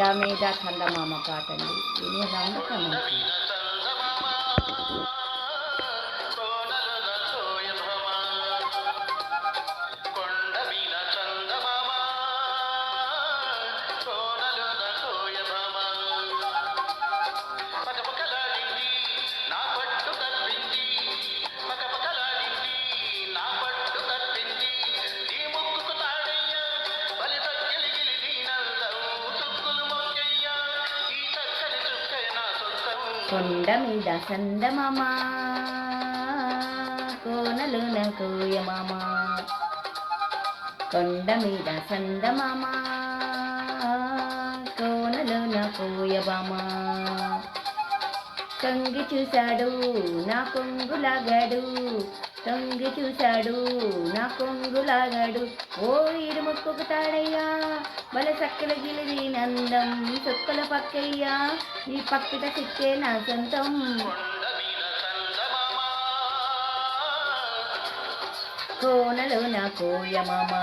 కొండ మీద చందమామ పాట అండి. విని రంగు కమెంట్. కొండ మీద చందమామ కోనలున కోయమామ, కొండ మీద చందమామ కోనలున కోయబామ. తొంగి చూశాడు నా కొంగులాగాడు, తొంగి చూశాడు నా కొంగులాగాడు. ఓ ఇడు ముక్కుకు తాడయ్యా బల సక్కల గిలిది నందం, చుక్కల పక్కయ్యా ఈ పక్కిట సిక్కే నా సొంతం. కోనలో నా కోయమామ.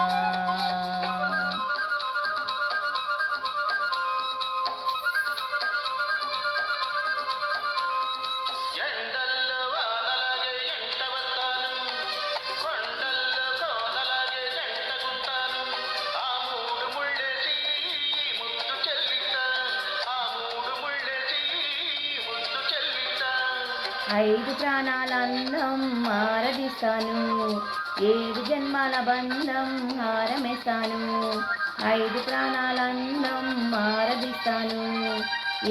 ఐదు ప్రాణాల అందం ఆరదిస్తాను, ఏడు జన్మాల బంధం హారమేస్తాను. ఐదు ప్రాణాల అందం ఆరదిస్తాను,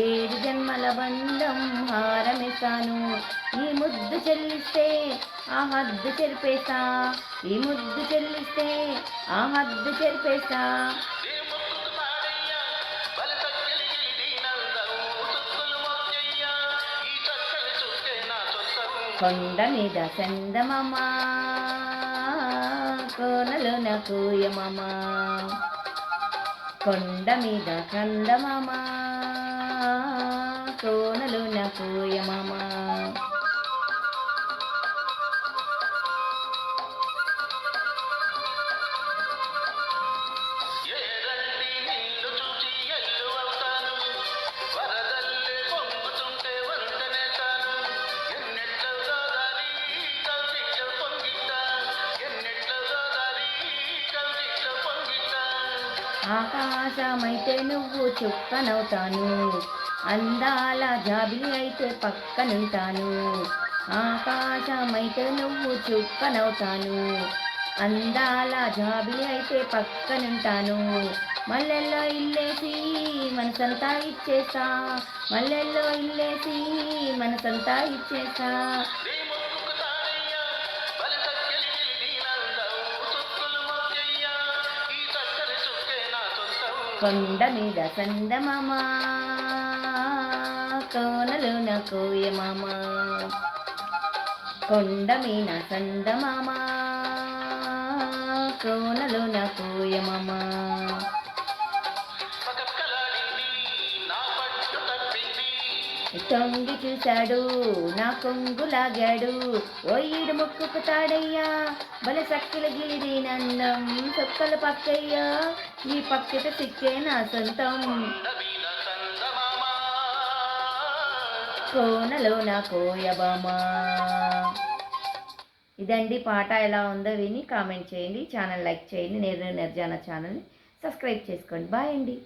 ఏడు జన్మల బంధం హారమేస్తాను. ఈ ముద్దు చెల్లిస్తే ఆ హద్దు చెరిపేస్తా, ఈ ముద్దు చెల్లిస్తే ఆ హద్దు చెరిపేస్తా. కొండ మీద చందమామ కోనలోన కోయమామ, కొండ మీద చందమామ కోనలోన కోయమామ. ఆకాశమైతే నువ్వు చుక్కనవుతాను, అందాల జాబిలి అయితే పక్కనుంటాను. ఆకాశమైతే నువ్వు చుక్కనవుతాను, అందాల జాబిలి అయితే పక్కనుంటాను. మల్లెల్లో ఇల్లేసి మనసంతా ఇచ్చేసా, మల్లెల్లో ఇల్లేసి మనసంతా ఇచ్చేసా. కొండ మీద చందమామ కోనలోన కోయమామ, కొండ మీద చందమామ కోనలోన కోయమామ. తొంగి చూశాడు నా కొంగులాగాడు, ఓ ఈడు ముక్కుకు తాడయ్యా బల సక్కిల గిలిది నందం, సొక్కల పక్కయ్యా ఈ పక్కట సిక్కే నా సొంతం. కోనలో నా కోయబామ. ఇదండి పాట. ఎలా ఉందో విని కామెంట్ చేయండి, ఛానల్ లైక్ చేయండి, నిర్జన ఛానల్ని సబ్స్క్రైబ్ చేసుకోండి. బాయ్ అండి.